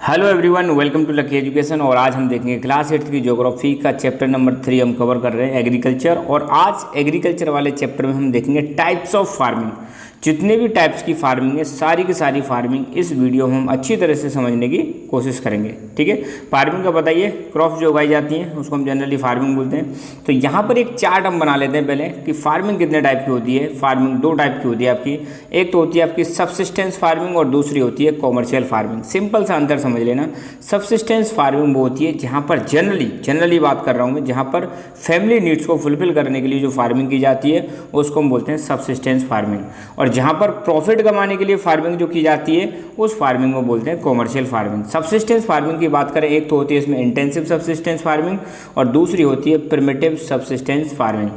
Hello everyone, welcome to lucky education. और आज हम देखेंगे क्लास 8 की ज्योग्राफी का चैप्टर नंबर 3 हम कवर कर रहे हैं एग्रीकल्चर। और आज एग्रीकल्चर वाले चैप्टर में हम देखेंगे टाइप्स ऑफ फार्मिंग। जितने भी टाइप्स की फार्मिंग है सारी की सारी फार्मिंग इस वीडियो में हम अच्छी तरह से समझने की कोशिश करेंगे। ठीक है, फार्मिंग का बताइए, क्रॉप्स जो उगाई जाती हैं उसको हम जनरली फार्मिंग बोलते हैं। तो यहाँ पर एक चार्ट हम बना लेते हैं पहले कि फार्मिंग कितने टाइप की होती है। फार्मिंग दो टाइप की होती है आपकी, एक तो होती है आपकी सबसिस्टेंस फार्मिंग और दूसरी होती है कॉमर्शियल फार्मिंग। सिंपल सा अंतर समझ लेना, सबसिस्टेंस फार्मिंग वो होती है जहाँ पर जनरली बात कर रहा हूँ मैं, जहाँ पर फैमिली नीड्स को फुलफिल करने के लिए जो फार्मिंग की जाती है उसको हम बोलते हैं सबसिस्टेंस फार्मिंग। और जहाँ पर प्रॉफिट कमाने के लिए फार्मिंग जो की जाती है उस फार्मिंग को बोलते हैं कॉमर्शियल फार्मिंग। सबसिस्टेंस फार्मिंग की बात करें, एक तो होती है इसमें इंटेंसिव सबसिस्टेंस फार्मिंग और दूसरी होती है primitive subsistence farming.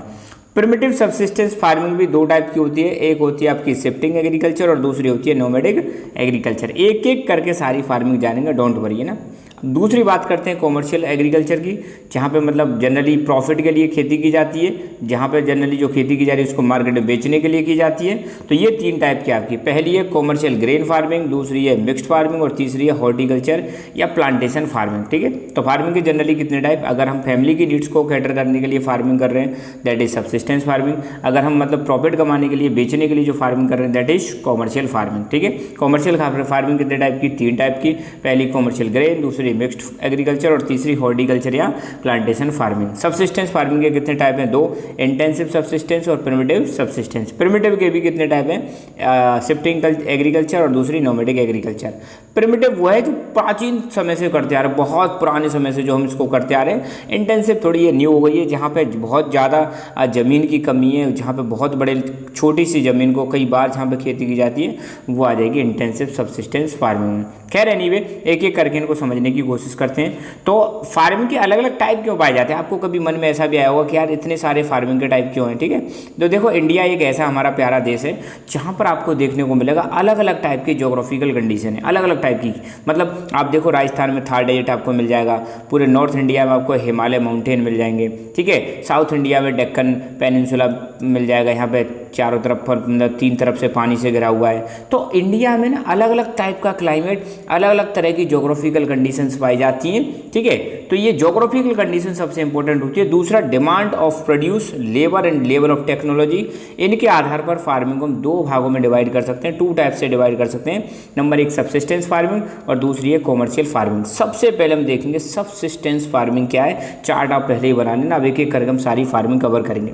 Primitive subsistence farming भी दो टाइप की होती है, एक होती है आपकी शिफ्टिंग एग्रीकल्चर और दूसरी होती है नोमैडिक एग्रीकल्चर। एक एक करके सारी फार्मिंग जानेंगे, डोंट वरी, है ना। दूसरी बात करते हैं कॉमर्शियल एग्रीकल्चर की, जहाँ पे मतलब जनरली प्रॉफिट के लिए खेती की जाती है, जहाँ पे जनरली जो खेती की जा रही है उसको मार्केट में बेचने के लिए की जाती है। तो ये तीन टाइप की आपकी, पहली है कॉमर्शियल ग्रेन फार्मिंग, दूसरी है मिक्स्ड फार्मिंग और तीसरी है हॉर्टिकल्चर या प्लांटेशन फार्मिंग। ठीक है, तो फार्मिंग के जनरली कितने टाइप, अगर हम फैमिली की नीड्स को कैटर करने के लिए फार्मिंग कर रहे हैं दैट इज सबसिस्टेंस फार्मिंग। अगर हम मतलब प्रॉफिट कमाने के लिए बेचने के लिए जो फार्मिंग कर रहे हैं दैट इज कॉमर्शियल फार्मिंग। ठीक है, कॉमर्शियल फार्मिंग कितने टाइप की, तीन टाइप की, पहली कॉमर्शियल ग्रेन, दूसरी मिक्स्ड एग्रीकल्चर और तीसरी हॉर्टिकल्चर या प्लांटेशन फार्मिंग। सबसिस्टेंस फार्मिंग के कितने टाइप हैं, दो, इंटेंसिव सबसिस्टेंस और प्रिमिटिव सबसिस्टेंस। प्रिमिटिव के भी कितने टाइप हैं, शिफ्टिंग एग्रीकल्चर और दूसरी नोमैडिक एग्रीकल्चर। प्रिमिटिव वो है जो प्राचीन समय से करते आ रहे, बहुत पुराने समय से जो हम इसको करते आ रहे हैं। इंटेंसिव थोड़ी ये न्यू हो गई है, जहाँ पे बहुत ज़्यादा ज़मीन की कमी है, जहाँ पे बहुत बड़े छोटी सी ज़मीन को कई बार जहाँ पे खेती की जाती है वो आ जाएगी इंटेंसिव सबसिस्टेंस फार्मिंग में। खैर एनीवे, एक एक करके इनको समझने की कोशिश करते हैं। तो फार्मिंग के अलग अलग टाइप क्यों पाए जाते हैं, आपको कभी मन में ऐसा भी आया होगा कि यार इतने सारे फार्मिंग के टाइप क्यों हैं। ठीक है, तो देखो इंडिया एक ऐसा हमारा प्यारा देश है जहाँ पर आपको देखने को मिलेगा अलग अलग टाइप की ज्योग्राफिकल कंडीशन है, अलग अलग टाइप की। मतलब आप देखो राजस्थान में थार डेजर्ट आपको मिल जाएगा, पूरे नॉर्थ इंडिया में आपको हिमालय माउंटेन मिल जाएंगे। ठीक है, साउथ इंडिया में डेक्कन पेनिनसुला मिल जाएगा, यहाँ पे चारों तरफ पर मतलब तीन तरफ से पानी से घिरा हुआ है। तो इंडिया में ना अलग अलग टाइप का क्लाइमेट, अलग अलग तरह की ज्योग्राफिकल कंडीशंस पाई जाती हैं। ठीक है, तो ये ज्योग्राफिकल कंडीशन सबसे इंपॉर्टेंट होती है। दूसरा, demand of produce, labour and level of technology. इनके आधार पर फार्मिंग को हम दो भागों में डिवाइड कर सकते हैं, टू टाइप से डिवाइड कर सकते हैं। नंबर एक सबसिस्टेंस फार्मिंग और दूसरी है कॉमर्शियल फार्मिंग। सबसे पहले हम देखेंगे सबसिस्टेंस फार्मिंग क्या है। चार्ट आप पहले ही बना लेना, अब एक एक करके हम सारी फार्मिंग कवर करेंगे।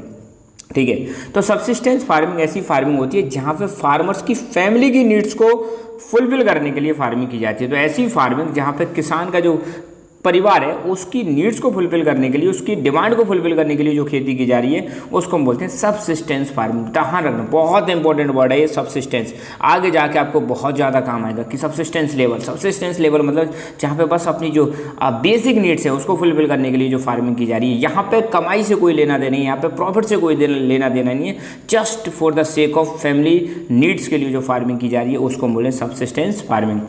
ठीक है, तो सबसिस्टेंस फार्मिंग ऐसी फार्मिंग होती है जहाँ पे फार्मर्स की फैमिली की नीड्स को फुलफिल करने के लिए फार्मिंग की जाती है। तो ऐसी फार्मिंग जहाँ पे किसान का जो परिवार है उसकी नीड्स को फुलफिल करने के लिए, उसकी डिमांड को फुलफिल करने के लिए जो खेती की जा रही है उसको हम बोलते हैं सबसिस्टेंस फार्मिंग। ध्यान रखना, बहुत इंपॉर्टेंट वर्ड है ये सबसिस्टेंस, आगे जाके आपको बहुत ज़्यादा काम आएगा कि सबसिस्टेंस लेवल मतलब जहाँ पे बस अपनी जो बेसिक नीड्स है उसको फुलफिल करने के लिए जो फार्मिंग की जा रही है। यहाँ पे कमाई से कोई लेना देना नहीं है, यहाँ पे प्रॉफिट से कोई लेना देना नहीं है, just for the sake of family needs के लिए जो फार्मिंग की जा रही है उसको हम बोलें सबसिस्टेंस फार्मिंग।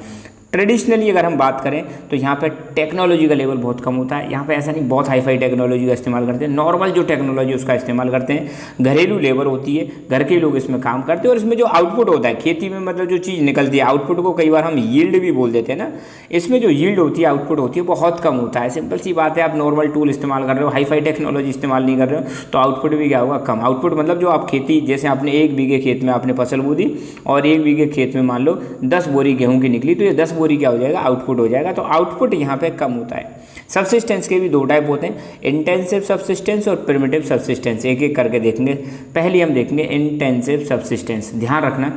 ट्रेडिशनली अगर हम बात करें तो यहाँ पे टेक्नोलॉजी का लेवल बहुत कम होता है। यहाँ पे ऐसा नहीं बहुत हाई फाई टेक्नोलॉजी का इस्तेमाल करते हैं, नॉर्मल जो टेक्नोलॉजी उसका इस्तेमाल करते हैं। घरेलू लेबर होती है, घर के लोग इसमें काम करते हैं और इसमें जो आउटपुट होता है खेती में, मतलब जो चीज़ निकलती है, आउटपुट को कई बार हम यील्ड भी बोल देते हैं ना, इसमें जो यील्ड होती है, आउटपुट होती है, बहुत कम होता है। सिंपल सी बात है, आप नॉर्मल टूल इस्तेमाल कर रहे हो, हाई फाई टेक्नोलॉजी इस्तेमाल नहीं कर रहे हो तो आउटपुट भी क्या होगा, कम। आउटपुट मतलब जो आप खेती, जैसे आपने 1 बीघे खेत में आपने फसल बो दी और 1 बीघे खेत में मान लो 10 बोरी गेहूँ की निकली, तो ये 10 बोरी क्या हो जाएगा, आउटपुट हो जाएगा। तो आउटपुट यहाँ पे कम होता है। सबसिस्टेंस के भी दो टाइप होते हैं, इंटेंसिव सबसिस्टेंस और प्रिमिटिव सबसिस्टेंस। एक एक करके देखेंगे। पहले हम देखेंगे इंटेंसिव सबसिस्टेंस। ध्यान रखना,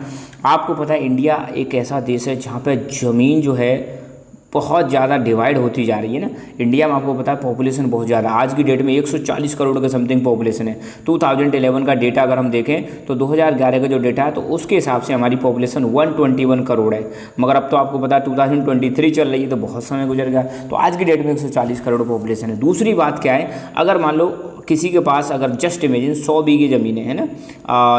आपको पता है इंडिया एक ऐसा देश है जहाँ पे ज़मीन जो है बहुत ज़्यादा डिवाइड होती जा रही है ना। इंडिया में आपको पता है पॉपुलेशन बहुत ज़्यादा, आज की डेट में 140 करोड़ के समथिंग पॉपुलेशन है। 2011 का डेटा अगर हम देखें तो 2011 का जो डेटा है तो उसके हिसाब से हमारी पॉपुलेशन 121 करोड़ है। मगर अब तो आपको पता है 2023 चल रही है, तो बहुत समय गुजर गया, तो आज की डेट में 140 करोड़ पॉपुलेशन है। दूसरी बात क्या है, अगर मान लो किसी के पास अगर जस्ट इमेजिन 100 बीघे ज़मीन है ना,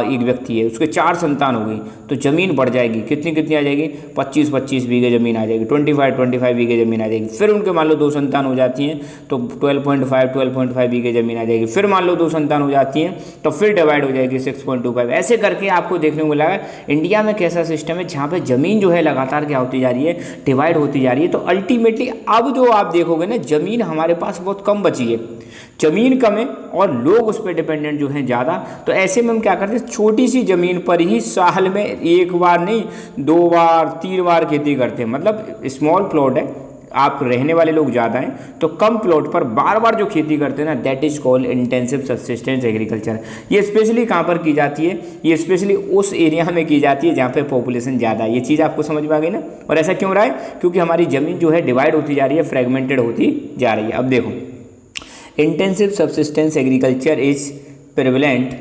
एक व्यक्ति है, उसके 4 संतान हो गई तो ज़मीन बढ़ जाएगी, कितनी कितनी आ जाएगी, 25-25 बीघे ज़मीन आ जाएगी, 25-25 बीघे ज़मीन आ जाएगी। फिर उनके मान लो 2 संतान हो जाती हैं तो 12.5 बीघे ज़मीन आ जाएगी। फिर मान लो 2 संतान हो जाती हैं तो फिर डिवाइड हो जाएगी 6.25। ऐसे करके आपको देखने को मिला है इंडिया में कैसा सिस्टम है जहाँ पे ज़मीन जो है लगातार क्या होती जा रही है, डिवाइड होती जा रही है। तो अल्टीमेटली अब जो आप देखोगे ना, ज़मीन हमारे पास बहुत कम बची है, ज़मीन कम है और लोग उस पर डिपेंडेंट जो हैं ज़्यादा। तो ऐसे में हम क्या करते हैं, छोटी सी ज़मीन पर ही साल में 1 बार नहीं 2 बार 3 बार खेती करते हैं। मतलब स्मॉल प्लॉट है, आप रहने वाले लोग ज़्यादा हैं तो कम प्लॉट पर बार बार जो खेती करते हैं ना, that is called intensive subsistence agriculture. ये स्पेशली कहाँ पर की जाती है, ये स्पेशली उस एरिया में की जाती है जहाँ पे पॉपुलेशन ज़्यादा है। ये चीज़ आपको समझ में आ गई ना। और ऐसा क्यों रहा है, क्योंकि हमारी ज़मीन जो है डिवाइड होती जा रही है, फ्रेगमेंटेड होती जा रही है। अब देखो, intensive subsistence agriculture is prevalent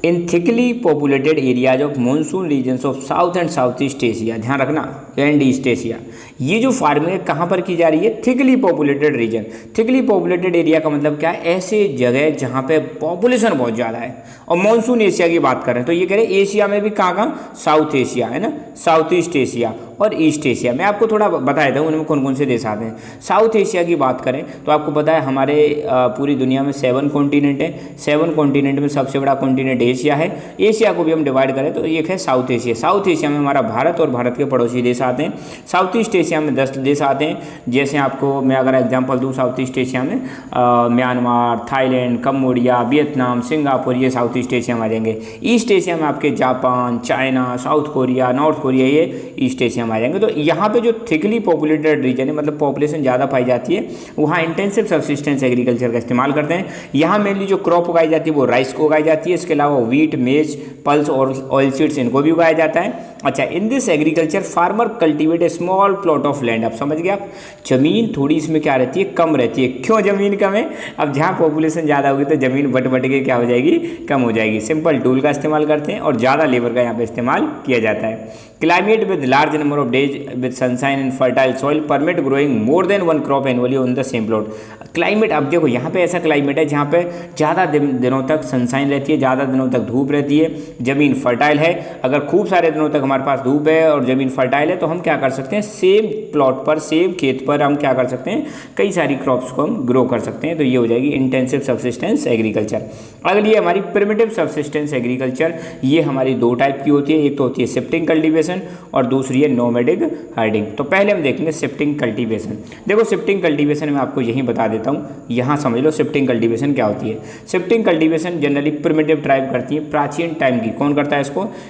in thickly populated areas of monsoon regions of south and south east Asia. ध्यान रखना, एंड ईस्ट एशिया। ये जो फार्मिंग कहाँ पर की जा रही है, thickly populated region. Thickly populated area का मतलब क्या है, ऐसे जगह जहाँ पे पॉपुलेशन बहुत ज़्यादा है। और मॉनसून एशिया की बात करें तो ये कह रहे हैं एशिया में भी कहाँ कहाँ, साउथ एशिया है ना, साउथ ईस्ट एशिया और ईस्ट एशिया। मैं आपको थोड़ा बता देता हूँ उनमें कौन कौन से देश आते हैं। साउथ एशिया की बात करें तो आपको पता है हमारे पूरी दुनिया में 7 कॉन्टिनेंट है। 7 कॉन्टिनेंट में सबसे बड़ा कॉन्टिनेंट एशिया है। एशिया को भी हम डिवाइड करें तो एक है साउथ एशिया। साउथ एशिया में हमारा भारत और भारत के पड़ोसी देश आते हैं। साउथ ईस्ट एशिया में 10 देश आते हैं। जैसे आपको मैं अगर एग्जांपल दूं, साउथ ईस्ट एशिया में Myanmar, Thailand, Cambodia, Vietnam, Singapore, ये साउथ ईस्ट एशिया में आ जाएंगे। ईस्ट एशिया में आपके Japan, China, south Korea, north Korea, ये ईस्ट एशिया में आ जाएंगे। तो यहाँ पे जो थिकली पॉपुलेटेड रीजन है, मतलब पॉपुलेशन ज़्यादा पाई जाती है, वहाँ इंटेंसिव सब्सिस्टेंस एग्रीकल्चर का इस्तेमाल करते हैं। यहाँ मेनली जो क्रॉप उगाई जाती है वो राइस को उगाई जाती है। इसके अलावा व्हीट, मेज, पल्स और ऑयल सीड्स, इनको भी उगाया जाता है। अच्छा, in this agriculture farmer cultivate A small plot of land. आप समझ गए आप, जमीन थोड़ी इसमें क्या रहती है, कम रहती है। क्यों जमीन कम है, अब जहाँ पॉपुलेशन ज़्यादा होगी तो जमीन बट के क्या हो जाएगी, कम हो जाएगी। सिंपल टूल का इस्तेमाल करते हैं और ज़्यादा लेबर का यहाँ पे इस्तेमाल किया जाता है। Climate with large number of days with sunshine and fertile soil permit growing more than 1 crop annually on the same plot. Climate, अब देखो यहाँ पे ऐसा क्लाइमेट है जहाँ पे ज़्यादा दिनों तक सनशाइन रहती है, ज़्यादा दिनों तक धूप रहती है, ज़मीन फर्टाइल है। अगर खूब सारे दिनों तक हमारे पास धूप है और ज़मीन फर्टाइल है तो हम क्या कर सकते हैं, सेम प्लॉट पर, सेम खेत पर हम क्या कर सकते हैं, कई सारी क्रॉप्स को हम ग्रो कर सकते हैं। तो ये हो जाएगी इंटेंसिव सब्सिस्टेंस एग्रीकल्चर। अगली है हमारी प्रिमिटिव सब्सिस्टेंस एग्रीकल्चर। ये हमारी 2 टाइप की होती है, एक तो होती है शिफ्टिंग कल्टीवेशन और दूसरी है नोमैडिक हर्डिंग। तो पहले हम देखेंगे शिफ्टिंग कल्टीवेशन। देखो, शिफ्टिंग कल्टीवेशन में आपको यही बता देता हूँ, यहाँ समझ लो शिफ्टिंग कल्टीवेशन क्या होती है। Shifting cultivation generally primitive tribe करती है, प्राचीन टाइम की। कौन करता है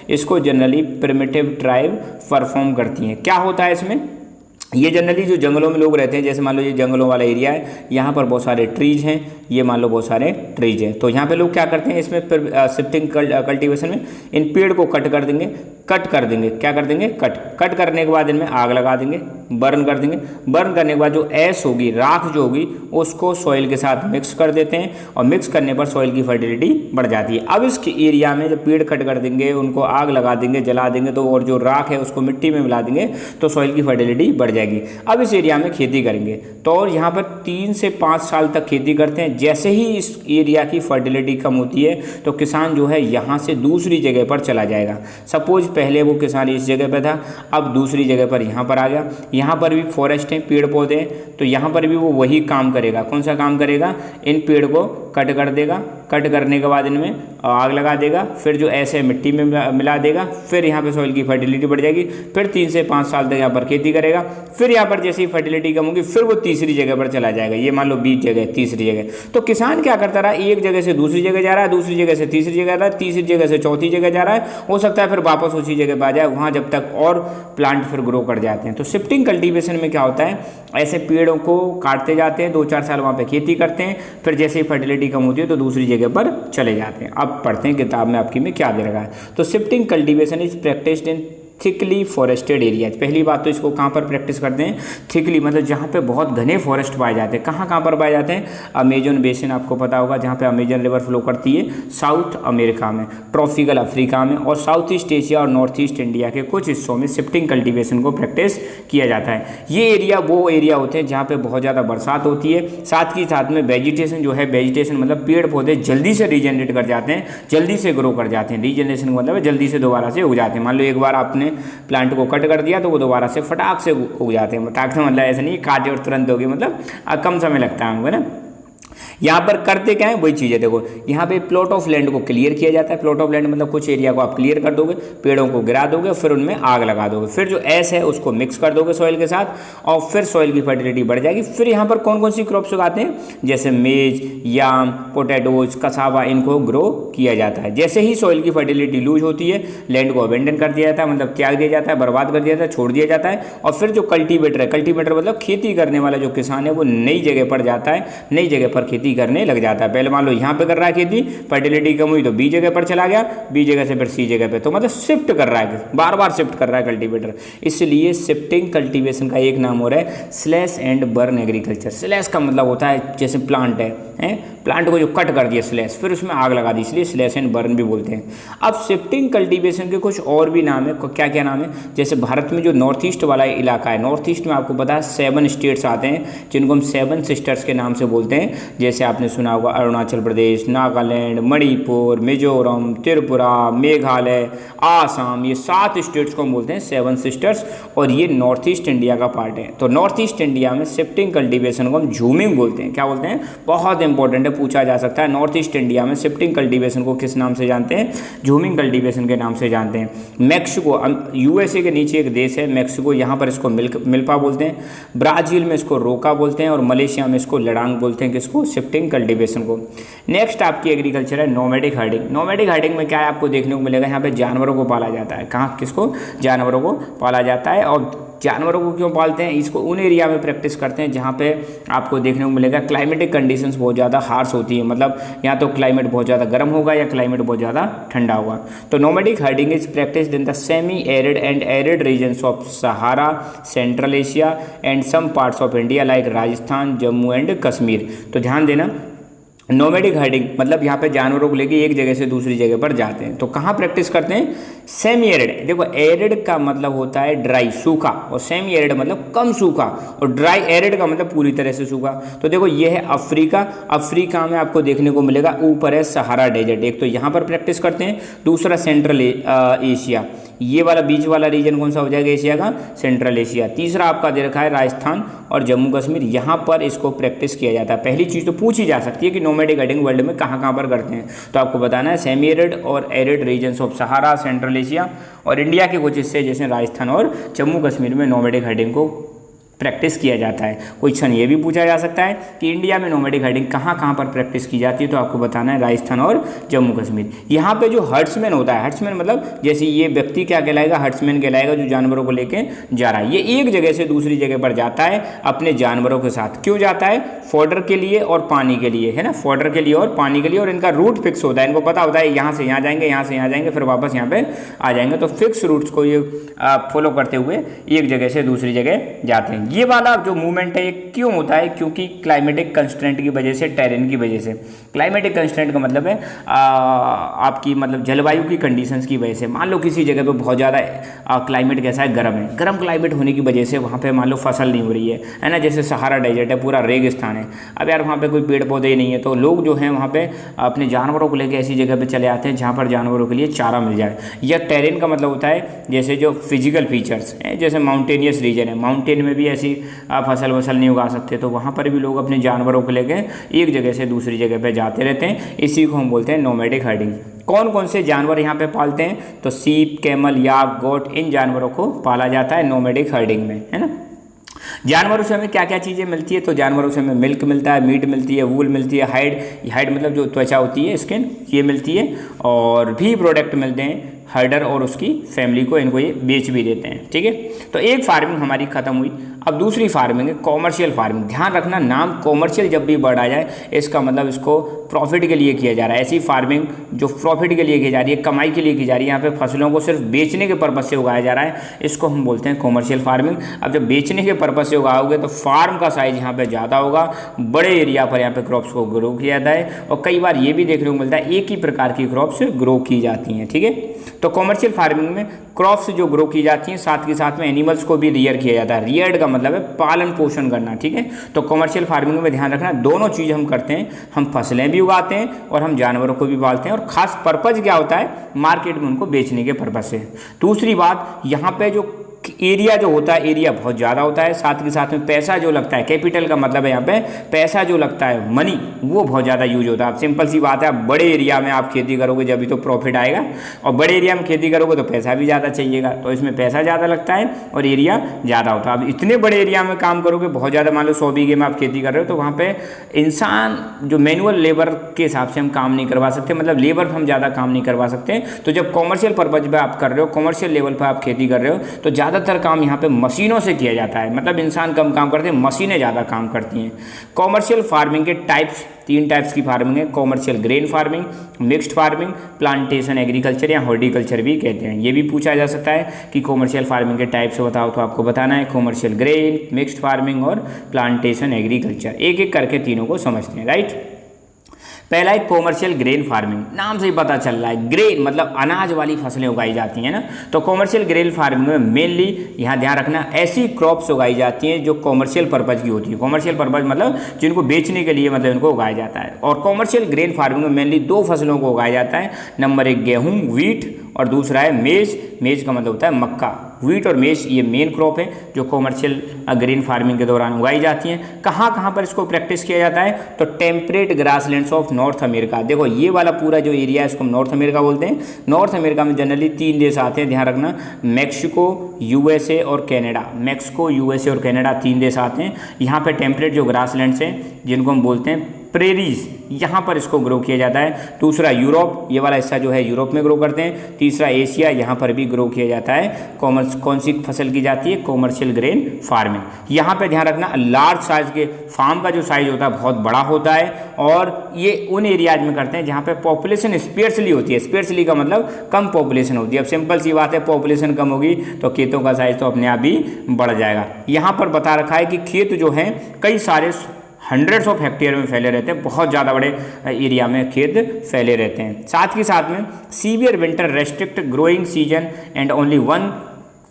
इसको जनरली प्रिमिटिव ट्राइब परफॉर्म करती हैं। क्या होता है इसमें, ये जनरली जो जंगलों में लोग रहते हैं, जैसे मान लो ये जंगलों वाला एरिया है, यहाँ पर बहुत सारे ट्रीज हैं, ये मान लो बहुत सारे ट्रीज हैं। तो यहाँ पे लोग क्या करते हैं, इसमें शिफ्टिंग कल्टीवेशन में इन पेड़ को कट कर देंगे, क्या कर देंगे, कट करने के बाद इनमें आग लगा देंगे, बर्न कर देंगे। बर्न करने के बाद जो ऐश होगी, राख जो होगी, उसको सॉइल के साथ मिक्स कर देते हैं और मिक्स करने पर सॉइल की फर्टिलिटी बढ़ जाती है। अब इस एरिया में जब पेड़ कट कर देंगे, उनको आग लगा देंगे, जला देंगे, तो और जो राख है उसको मिट्टी में मिला देंगे तो सॉइल की फर्टिलिटी बढ़ जाएगी। अब इस एरिया में खेती करेंगे तो और यहाँ पर 3 से 5 साल तक खेती करते हैं। जैसे ही इस एरिया की फर्टिलिटी कम होती है तो किसान जो है यहाँ से दूसरी जगह पर चला जाएगा। सपोज पहले वो किसान इस जगह पर था, अब दूसरी जगह पर यहाँ पर आ गया। यहाँ पर भी फॉरेस्ट है, पेड़ पौधे हैं, तो यहाँ पर भी वो वही काम करेगा। कौन सा काम करेगा, इन पेड़ को कट कर देगा, कट करने के बाद इनमें आग लगा देगा, फिर जो ऐसे मिट्टी में मिला देगा, फिर यहाँ पे सॉइल की फर्टिलिटी बढ़ जाएगी। फिर 3 से 5 साल तक यहाँ पर खेती करेगा। फिर यहाँ पर जैसे ही फर्टिलिटी कम होगी फिर वो तीसरी जगह पर चला जाएगा। ये मान लो 20 जगह, तीसरी जगह। तो किसान क्या करता रहा, एक जगह से दूसरी जगह जा रहा है, दूसरी जगह से तीसरी जगह जा रहा है, तीसरी जगह से चौथी जगह जा रहा है। हो सकता है फिर वापस उसी जगह पर आ जाए, वहाँ जब तक और प्लांट फिर ग्रो कर जाते हैं। तो शिफ्टिंग कल्टीवेशन में क्या होता है, ऐसे पेड़ों को काटते जाते हैं, 2-4 साल वहाँ पर खेती करते हैं, फिर जैसे ही फर्टिलिटी कम होती है तो दूसरी जगह पर चले जाते हैं। अब पढ़ते हैं किताब में आपकी में क्या दे रखा है। तो shifting cultivation is practised in thickly forested areas. पहली बात तो इसको कहाँ पर प्रैक्टिस करते हैं, थिकली मतलब जहाँ पे बहुत घने फॉरेस्ट पाए जाते हैं। कहाँ पर पाए जाते हैं, अमेजन बेसिन आपको पता होगा, जहाँ पे अमेजन रिवर फ्लो करती है साउथ अमेरिका में, ट्रॉपिकल अफ्रीका में और साउथ ईस्ट एशिया और नॉर्थ ईस्ट इंडिया के कुछ हिस्सों में शिफ्टिंग कल्टीवेशन को प्रैक्टिस किया जाता है। ये एरिया वो एरिया होते हैं जहाँ पे बहुत ज़्यादा बरसात होती है, साथ ही साथ में वेजिटेशन जो है, वेजिटेशन मतलब पेड़ पौधे जल्दी से रीजनरेट कर जाते हैं, जल्दी से ग्रो कर जाते हैं। रीजनरेशन मतलब जल्दी से दोबारा से उग जाते हैं। मान लो एक बार आपने प्लांट को कट कर दिया तो वो दोबारा से फटाक से उग जाते हैं। फटाक से मतलब ऐसा नहीं काटे और तुरंत होगी, मतलब कम समय लगता है हमको ना। यहाँ पर करते क्या है, वही चीज़ है। देखो यहाँ पे प्लॉट ऑफ लैंड को क्लियर किया जाता है। प्लॉट ऑफ लैंड मतलब कुछ एरिया को आप क्लियर कर दोगे, पेड़ों को गिरा दोगे, फिर उनमें आग लगा दोगे, फिर जो एस है उसको मिक्स कर दोगे सॉइल के साथ और फिर सॉइल की फर्टिलिटी बढ़ जाएगी। फिर यहाँ पर कौन कौन सी क्रॉप्स उगाते हैं, जैसे मेज, याम, पोटैटोज, कसावा, इनको ग्रो किया जाता है। जैसे ही सॉइल की फर्टिलिटी लूज होती है, लैंड को अबेंडन कर दिया जाता है, मतलब त्याग दिया जाता है, बर्बाद कर दिया जाता है, छोड़ दिया जाता है। और फिर जो कल्टीवेटर है, कल्टीवेटर मतलब खेती करने वाला जो किसान है, वो नई जगह पर जाता है, नई जगह पर खेती करने लग जाता है। पहले मान लो यहाँ पे कर रहा है खेती, फर्टिलिटी कम हुई तो बी जगह पर चला गया, बी जगह से फिर सी जगह पे, तो मतलब शिफ्ट कर रहा है, बार बार शिफ्ट कर रहा है कल्टीवेटर। इसलिए शिफ्टिंग कल्टीवेशन का एक नाम हो रहा है slash and burn agriculture. Slash का मतलब होता है जैसे प्लांट है, प्लांट को जो कट कर दिया स्लैश, फिर उसमें आग लगा दी, इसलिए स्लैश एंड बर्न भी बोलते हैं। अब शिफ्टिंग कल्टीवेशन के कुछ और भी नाम है। क्या क्या नाम है, जैसे भारत में जो नॉर्थ ईस्ट वाला इलाका है, नॉर्थ ईस्ट में आपको पता है 7 स्टेट्स आते हैं जिनको हम 7 सिस्टर्स के नाम से बोलते हैं। जैसे आपने सुना होगा अरुणाचल प्रदेश, नागालैंड, मणिपुर, मिजोरम, त्रिपुरा, मेघालय, आसाम, ये 7 स्टेट्स को हम बोलते हैं 7 सिस्टर्स, और ये नॉर्थ ईस्ट इंडिया का पार्ट है। तो नॉर्थ ईस्ट इंडिया में शिफ्टिंग कल्टीवेशन को हम झूमिंग बोलते हैं। क्या बोलते हैं, बहुत इंपॉर्टेंट है, पूछा जा सकता है। नॉर्थ ईस्ट इंडिया में शिफ्टिंग कल्टीवेशन को किस नाम से जानते हैं, झूमिंग कल्टीवेशन के नाम से जानते हैं। मैक्सिको, यूएसए के नीचे एक देश है मैक्सिको, यहाँ पर इसको मिल्पा बोलते हैं। ब्राज़ील में इसको रोका बोलते हैं और मलेशिया में इसको लडांग बोलते हैं, किसको, शिफ्टिंग कल्टीवेशन को। नेक्स्ट आपकी एग्रीकल्चर है नोमैडिक हर्डिंग। नोमैडिक हर्डिंग में क्या है, आपको देखने को मिलेगा यहाँ पे जानवरों को पाला जाता है। कहाँ, किसको, जानवरों को पाला जाता है। और जानवरों को क्यों पालते हैं, इसको उन एरिया में प्रैक्टिस करते हैं जहाँ पे आपको देखने को मिलेगा क्लाइमेटिक कंडीशंस बहुत ज़्यादा हार्श होती है, मतलब या तो क्लाइमेट बहुत ज़्यादा गर्म होगा या क्लाइमेट बहुत ज़्यादा ठंडा होगा। तो nomadic herding is practised in the semi arid and arid regions of Sahara, central Asia and some parts of India like Rajasthan, Jammu and Kashmir. तो ध्यान देना, नोमैडिक हर्डिंग मतलब यहाँ पे जानवरों को लेके एक जगह से दूसरी जगह पर जाते हैं। तो कहाँ प्रैक्टिस करते हैं, सेमी एरिड। देखो एरिड का मतलब होता है ड्राई, सूखा, और सेमी एरिड मतलब कम सूखा, और ड्राई एरिड का मतलब पूरी तरह से सूखा। तो देखो ये है अफ्रीका, अफ्रीका में आपको देखने को मिलेगा ऊपर है सहारा डेजर्ट, एक तो यहाँ पर प्रैक्टिस करते हैं, दूसरा सेंट्रल एशिया, ये वाला बीच वाला रीजन कौन सा हो जाएगा एशिया का, सेंट्रल एशिया। तीसरा आपका दे रखा है राजस्थान और जम्मू कश्मीर, यहाँ पर इसको प्रैक्टिस किया जाता है। पहली चीज़ तो पूछी जा सकती है कि नोमैडिक हर्डिंग वर्ल्ड में कहाँ कहाँ पर करते हैं, तो आपको बताना है सेमी एरिड और arid regions of Sahara, central Asia और इंडिया के कुछ हिस्से जैसे राजस्थान और जम्मू कश्मीर में नोमैडिक हर्डिंग को प्रैक्टिस किया जाता है। क्वेश्चन ये भी पूछा जा सकता है कि इंडिया में नोमैडिक हर्डिंग कहाँ कहाँ पर प्रैक्टिस की जाती है, तो आपको बताना है राजस्थान और जम्मू कश्मीर। यहाँ पे जो हर्ट्समैन होता है, हर्ट्समैन मतलब जैसे ये व्यक्ति क्या कहलाएगा, हर्ट्समैन कहलाएगा, जो जानवरों को लेके जा रहा है। ये एक जगह से दूसरी जगह पर जाता है अपने जानवरों के साथ। क्यों जाता है, फॉडर के लिए और पानी के लिए, है ना, फॉडर के लिए और पानी के लिए, और इनका रूट फिक्स होता है, इनको पता होता है यहाँ से यहाँ जाएंगे, यहाँ से यहाँ जाएंगे, फिर वापस यहाँ पे आ जाएंगे। तो फिक्स रूट्स को ये फॉलो करते हुए एक जगह से दूसरी जगह जाते हैं। ये वाला जो मूवमेंट है ये क्यों होता है, क्योंकि क्लाइमेटिक कंस्ट्रेंट की वजह से, टेरेन की वजह से। क्लाइमेटिक कंस्ट्रेंट का मतलब है आपकी मतलब जलवायु की कंडीशंस की वजह से। मान लो किसी जगह पे बहुत ज़्यादा क्लाइमेट कैसा है, गर्म है, गर्म क्लाइमेट होने की वजह से वहाँ पे मान लो फसल नहीं हो रही है ना, जैसे सहारा डेजर्ट है, पूरा रेगिस्तान है। अब यार वहाँ पे कोई पेड़ पौधे ही नहीं है, तो लोग जो हैं वहाँ पे अपने जानवरों को लेकर ऐसी जगह पे चले आते हैं जहाँ पर जानवरों के लिए चारा मिल जाए। या टेरेन का मतलब होता है जैसे जो फिजिकल फीचर्स हैं, जैसे माउंटेनियस रीजन है, माउंटेन में भी ऐसी फसल वसल नहीं उगा सकते, तो वहाँ पर भी लोग अपने जानवरों को लेकर एक जगह से दूसरी जगह पे जाते रहते हैं। इसी को हम बोलते हैं नोमैडिक हर्डिंग। कौन कौन से जानवर यहाँ पे पालते हैं, तो सीप, कैमल, याक, गोट, इन जानवरों को पाला जाता है नोमैडिक हर्डिंग में, है ना। जानवरों से हमें क्या क्या चीज़ें मिलती है, तो जानवरों से हमें मिल्क मिलता है, मीट मिलती है, वूल मिलती है, हाइड मतलब जो त्वचा होती है, स्किन, ये मिलती है, और भी प्रोडक्ट मिलते हैं, हर्डर और उसकी फैमिली को इनको ये बेच भी देते हैं। ठीक है, तो एक फार्मिंग हमारी खत्म हुई। अब दूसरी फार्मिंग है कॉमर्शियल फार्मिंग। ध्यान रखना, नाम कॉमर्शियल जब भी वर्ड आ जाए इसका मतलब इसको प्रॉफिट के लिए किया जा रहा है। ऐसी फार्मिंग जो प्रॉफिट के लिए की जा रही है, कमाई के लिए की जा रही है, यहाँ पे फसलों को सिर्फ बेचने के पर्पज़ से उगाया जा रहा है, इसको हम बोलते हैं कॉमर्शियल फार्मिंग। अब जब बेचने के पर्पज़ से उगाओगे तो फार्म का साइज यहाँ पे ज़्यादा होगा, बड़े एरिया पर यहाँ पे क्रॉप्स को ग्रो किया जाता है और कई बार ये भी देखने को मिलता है एक ही प्रकार की क्रॉप्स ग्रो की जाती हैं। ठीक है, तो कॉमर्शियल फार्मिंग में क्रॉप्स जो ग्रो की जाती हैं साथ के साथ में एनिमल्स को भी रियर किया जाता है। रियर्ड का मतलब है पालन पोषण करना। ठीक है, तो कॉमर्शियल फार्मिंग में ध्यान रखना दोनों चीज़ हम करते हैं, हम फसलें भी उगाते हैं और हम जानवरों को भी पालते हैं और ख़ास पर्पज़ क्या होता है, मार्केट में उनको बेचने के पर्पज़ से। दूसरी बात, यहाँ पे जो एरिया जो होता है एरिया बहुत ज़्यादा होता है, साथ के साथ में पैसा जो लगता है, कैपिटल का मतलब है यहाँ पे पैसा जो लगता है मनी, वो बहुत ज़्यादा यूज होता है। अब सिंपल सी बात है, आप बड़े एरिया में आप खेती करोगे जब भी तो प्रॉफिट आएगा, और बड़े एरिया में खेती करोगे तो पैसा भी ज़्यादा चाहिएगा, तो इसमें पैसा ज़्यादा लगता है और एरिया ज़्यादा होता है। अब इतने बड़े एरिया में काम करोगे, बहुत ज़्यादा, मान लो 100 बीघे में आप खेती कर रहे हो, तो वहाँ पर इंसान जो मैनुअल लेबर के हिसाब से हम काम नहीं करवा सकते, मतलब लेबर पर हम ज़्यादा काम नहीं करवा सकते। तो जब कॉमर्शियल पर्पज पर आप कर रहे हो, कॉमर्शियल लेवल पर आप खेती कर रहे हो, तो ज़्यादातर काम यहाँ पे मशीनों से किया जाता है, मतलब इंसान कम काम करते हैं, मशीनें ज़्यादा काम करती हैं। कॉमर्शियल फार्मिंग के टाइप्स, 3 टाइप्स की फार्मिंग है, commercial grain farming, mixed farming, plantation agriculture या हॉर्टिकल्चर भी कहते हैं। ये भी पूछा जा सकता है कि कॉमर्शियल फार्मिंग के टाइप्स बताओ, तो आपको बताना है कॉमर्शियल ग्रेन, मिक्स्ड फार्मिंग और प्लांटेशन एग्रीकल्चर। एक एक करके तीनों को समझते हैं, राइट। पहला है कॉमर्शियल ग्रेन फार्मिंग, नाम से ही पता चल रहा है, ग्रेन मतलब अनाज वाली फसलें उगाई जाती हैं ना। तो कॉमर्शियल ग्रेन फार्मिंग में मेनली यहाँ ध्यान रखना ऐसी क्रॉप्स उगाई जाती हैं जो कॉमर्शियल पर्पज़ की होती है। कॉमर्शियल पर्पज़ मतलब जिनको बेचने के लिए मतलब इनको उगाया जाता है। और कॉमर्शियल ग्रेन फार्मिंग में मेनली 2 फसलों को उगाया जाता है। नंबर 1 गेहूँ व्हीट और दूसरा है मेज। मेज का मतलब होता है मक्का। व्हीट और मेज ये मेन क्रॉप है जो कॉमर्शियल ग्रेन फार्मिंग के दौरान उगाई जाती हैं। कहाँ पर इसको प्रैक्टिस किया जाता है, तो temperate grasslands of north America. देखो ये वाला पूरा जो एरिया है इसको हम नॉर्थ अमेरिका बोलते हैं। नॉर्थ अमेरिका में जनरली 3 देश आते हैं, ध्यान रखना, मैक्सिको, यूएसए और कनाडा। मैक्सिको, यूएसए और कनाडा 3 देश आते हैं। यहाँ पे टेम्परेट जो ग्रासलैंड्स हैं जिनको हम बोलते हैं प्रेरीज, यहाँ पर इसको ग्रो किया जाता है। दूसरा यूरोप, ये वाला हिस्सा जो है यूरोप में ग्रो करते हैं। तीसरा एशिया, यहाँ पर भी ग्रो किया जाता है। कौन सी फसल की जाती है, कॉमर्शियल ग्रेन फार्मिंग। यहाँ पे ध्यान रखना लार्ज साइज के फार्म का जो साइज होता है बहुत बड़ा होता है और ये उन एरियाज में करते हैं जहाँ पे पॉपुलेशन स्पेर्सली होती है। स्पेर्सली का मतलब कम पॉपुलेशन होती है। अब सिंपल सी बात है, पॉपुलेशन कम होगी तो खेतों का साइज तो अपने आप ही बढ़ जाएगा। यहाँ पर बता रखा है कि खेत जो हैं कई सारे हंड्रेड्स ऑफ हेक्टेयर में फैले रहते हैं, बहुत ज़्यादा बड़े एरिया में खेत फैले रहते हैं। साथ ही साथ में severe winter restrict growing season and only 1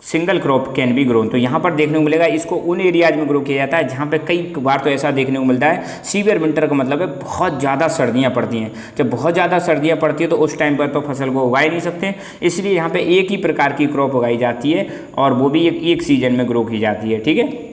single crop can be grown. तो यहाँ पर देखने को मिलेगा इसको उन एरियाज में ग्रो किया जाता है जहाँ पे कई बार तो ऐसा देखने को मिलता है, सीवियर विंटर का मतलब है बहुत ज़्यादा सर्दियाँ पड़ती हैं। जब बहुत ज़्यादा सर्दियाँ पड़ती है तो उस टाइम पर तो फसल को उगा ही नहीं सकते, इसलिए यहाँ पे एक ही प्रकार की क्रॉप उगाई जाती है और वो भी एक सीजन में ग्रो की जाती है। ठीक है,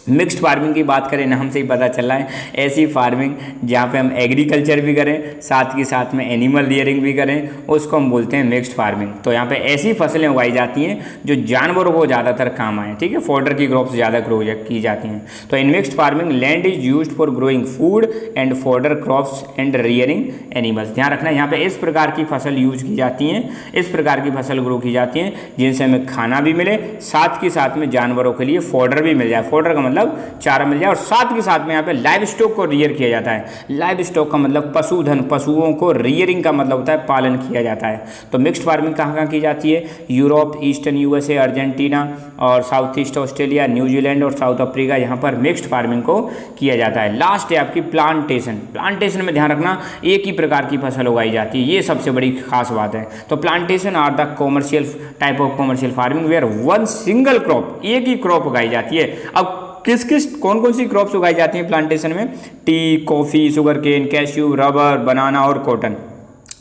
मिक्स्ड फार्मिंग की बात करें, नाम से ही पता चल रहा है, ऐसी फार्मिंग जहाँ पे हम एग्रीकल्चर भी करें साथ के साथ में एनिमल रियरिंग भी करें, उसको हम बोलते हैं मिक्स्ड फार्मिंग। तो यहाँ पे ऐसी फसलें उगाई जाती हैं जो जानवरों को ज़्यादातर काम आए। ठीक है, फॉडर की क्रॉप्स ज़्यादा ग्रो की जाती हैं। तो in mixed farming land is used for growing food and fodder crops and rearing animals. ध्यान रखना यहाँ पे इस प्रकार की फसल यूज की जाती हैं, इस प्रकार की फसल ग्रो की जाती हैं जिनसे हमें खाना भी मिले, साथ के साथ में जानवरों के लिए फॉडर भी मिल जाए। फॉडर का मतलब चारा मिल जाए और साथ के साथ में यहाँ पे लाइव स्टॉक को रियर किया जाता है। लाइव स्टॉक का मतलब पशुधन, पशुओं को रियरिंग का मतलब होता है पालन किया जाता है। तो मिक्स्ड फार्मिंग कहाँ की जाती है, यूरोप, ईस्टर्न यूएसए, अर्जेंटीना और साउथ ईस्ट ऑस्ट्रेलिया, न्यूजीलैंड और साउथ अफ्रीका, यहाँ पर मिक्स्ड फार्मिंग को किया जाता है। लास्ट है आपकी प्लांटेशन। प्लांटेशन में ध्यान रखना एक ही प्रकार की फसल उगाई जाती है, ये सबसे बड़ी खास बात है। तो plantation are the commercial type of commercial farming where 1 single crop, एक ही क्रॉप उगाई जाती है। अब कौन सी क्रॉप्स उगाई जाती हैं प्लांटेशन में, tea, coffee, sugar cane, cashew, rubber, banana और कॉटन।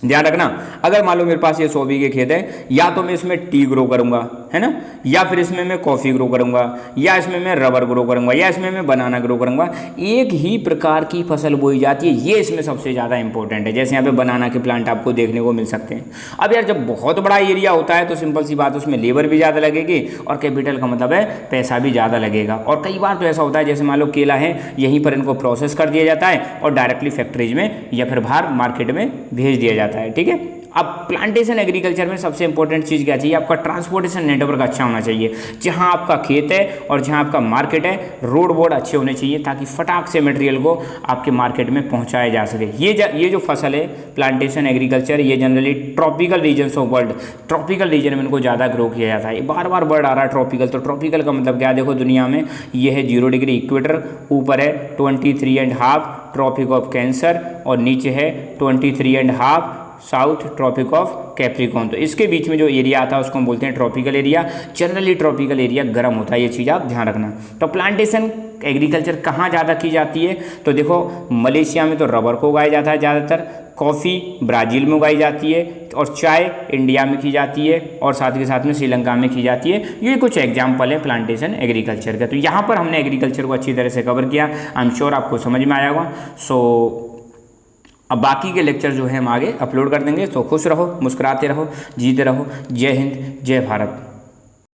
ध्यान रखना, अगर मान लो मेरे पास ये 100 बीघे खेत है, या तो मैं इसमें टी ग्रो करूंगा, है ना, या फिर इसमें मैं कॉफ़ी ग्रो करूंगा, या इसमें मैं रबर ग्रो करूंगा, या इसमें मैं बनाना ग्रो करूंगा। एक ही प्रकार की फसल बोई जाती है, ये इसमें सबसे ज़्यादा इंपॉर्टेंट है। जैसे यहाँ पे बनाना के प्लांट आपको देखने को मिल सकते हैं। अब यार जब बहुत बड़ा एरिया होता है तो सिंपल सी बात, उसमें लेबर भी ज़्यादा लगेगी और कैपिटल का मतलब है पैसा भी ज़्यादा लगेगा। और कई बार तो ऐसा होता है, जैसे मान लो केला है, यहीं पर इनको प्रोसेस कर दिया जाता है और डायरेक्टली फैक्ट्रीज में या फिर बाहर मार्केट में भेज दिया जाता है। ठीक है, अब प्लांटेशन एग्रीकल्चर में सबसे इंपॉर्टेंट चीज़ क्या चाहिए, आपका ट्रांसपोर्टेशन नेटवर्क अच्छा होना चाहिए। जहाँ आपका खेत है और जहाँ आपका मार्केट है, रोड बोर्ड अच्छे होने चाहिए ताकि फटाक से मटेरियल को आपके मार्केट में पहुँचाया जा सके। ये जो फसल है प्लांटेशन एग्रीकल्चर, ये generally tropical regions of world, tropical region में इनको ज़्यादा ग्रो किया जाता है। बार बार वर्ड आ रहा है ट्रॉपिकल, तो ट्रॉपिकल का मतलब क्या है, देखो दुनिया में ये है 0 डिग्री इक्वेटर, ऊपर है 23.5 ट्रॉपिक ऑफ कैंसर और नीचे है 23.5 साउथ ट्रॉपिक ऑफ कैप्रिकॉन। तो इसके बीच में जो एरिया आता है उसको हम बोलते हैं tropical area. Generally tropical area गर्म होता है, ये चीज़ आप ध्यान रखना। तो प्लांटेशन एग्रीकल्चर कहाँ ज़्यादा की जाती है, तो देखो मलेशिया में तो रबर को उगाया जाता है ज़्यादातर, कॉफ़ी ब्राज़ील में उगाई जाती है और चाय इंडिया में की जाती है और साथ के साथ में श्रीलंका में की जाती है। ये कुछ एग्जाम्पल है प्लांटेशन एग्रीकल्चर का। तो यहाँ पर हमने एग्रीकल्चर को अच्छी तरह से कवर किया, आई एम श्योर आपको समझ में आया होगा। सो अब बाकी के लेक्चर जो है हम आगे अपलोड कर देंगे। तो खुश रहो, मुस्कुराते रहो, जीते रहो। जय हिंद, जय भारत।